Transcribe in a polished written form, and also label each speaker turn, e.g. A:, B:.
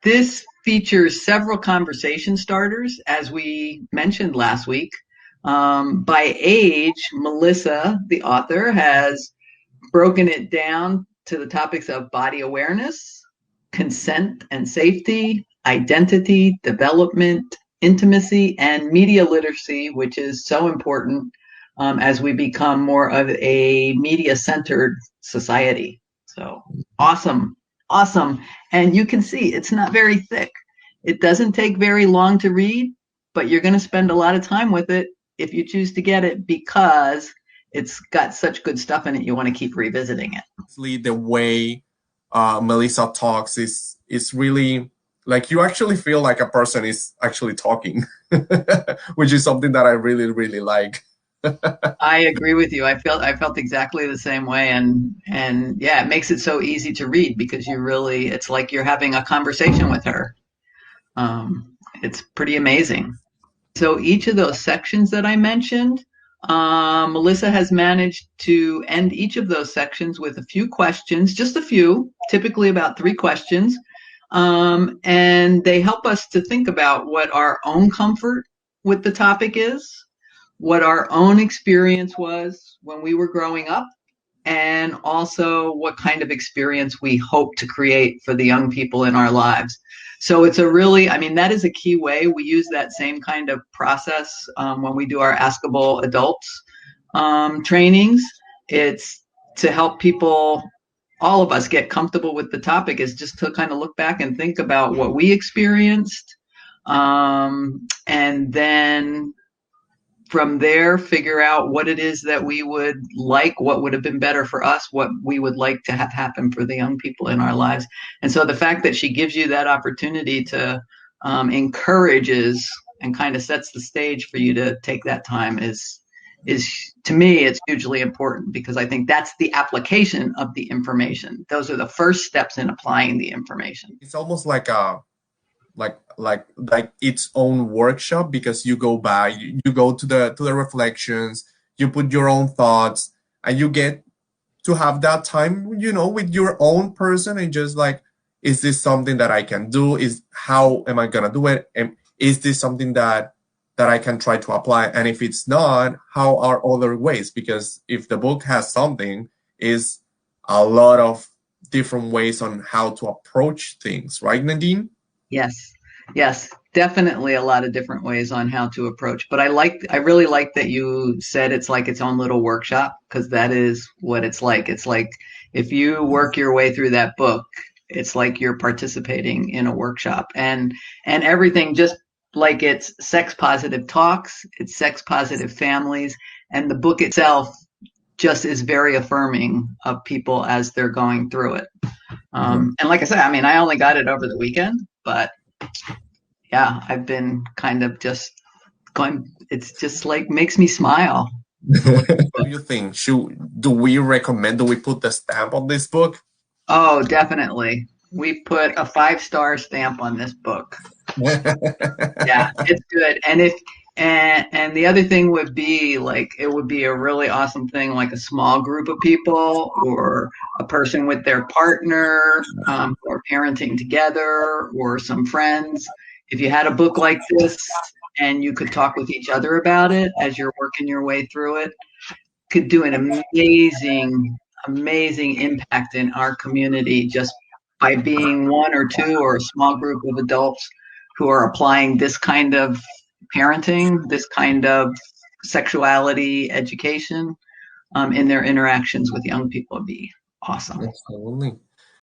A: This features several conversation starters, as we mentioned last week. By age, Melissa, the author, has broken it down to the topics of body awareness, consent and safety, identity, development, intimacy, and media literacy, which is so important as we become more of a media centered society. So awesome, awesome. And you can see it's not very thick. It doesn't take very long to read, but you're going to spend a lot of time with it if you choose to get it because it's got such good stuff in it. You want to keep revisiting it.
B: The way Melissa talks is really like you actually feel like a person is actually talking, which is something that I really, really like.
A: I agree with you. I felt exactly the same way, and yeah, it makes it so easy to read because it's like you're having a conversation with her. It's pretty amazing. So each of those sections that I mentioned, Melissa has managed to end each of those sections with a few questions, just a few, typically about 3 questions. And they help us to think about what our own comfort with the topic is, what our own experience was when we were growing up, and also what kind of experience we hope to create for the young people in our lives. So it's that is a key way. We use that same kind of process when we do our Askable Adults trainings. It's to help people, all of us, get comfortable with the topic, is just to kind of look back and think about what we experienced. And then from there, figure out what it is that we would like, what would have been better for us, what we would like to have happen for the young people in our lives. And so the fact that she gives you that opportunity to encourages and kind of sets the stage for you to take that time is to me, it's hugely important because I think that's the application of the information. Those are the first steps in applying the information.
B: It's almost like a like its own workshop because you go by, you go to the reflections, you put your own thoughts, and you get to have that time, with your own person and just like, is this something that I can do? How am I gonna do it? And is this something that I can try to apply? And if it's not, how are other ways? Because if the book has something, is a lot of different ways on how to approach things, right, Nadine?
A: Yes, yes, definitely a lot of different ways on how to approach. But I really like that you said it's like its own little workshop because that is what it's like. It's like if you work your way through that book, it's like you're participating in a workshop and everything just like it's sex positive talks, it's sex positive families, and the book itself just is very affirming of people as they're going through it. And like I said, I only got it over the weekend, but yeah, I've been kind of just going, it's just like makes me smile.
B: What do you think? Do we recommend, do we put the stamp on this book?
A: Oh, definitely. We put a 5-star stamp on this book. Yeah, it's good. And the other thing would be like it would be a really awesome thing like a small group of people or a person with their partner or parenting together or some friends. If you had a book like this and you could talk with each other about it as you're working your way through it, could do an amazing impact in our community just by being one or two or a small group of adults who are applying this kind of parenting, this kind of sexuality education in their interactions with young people would be awesome.
B: Absolutely.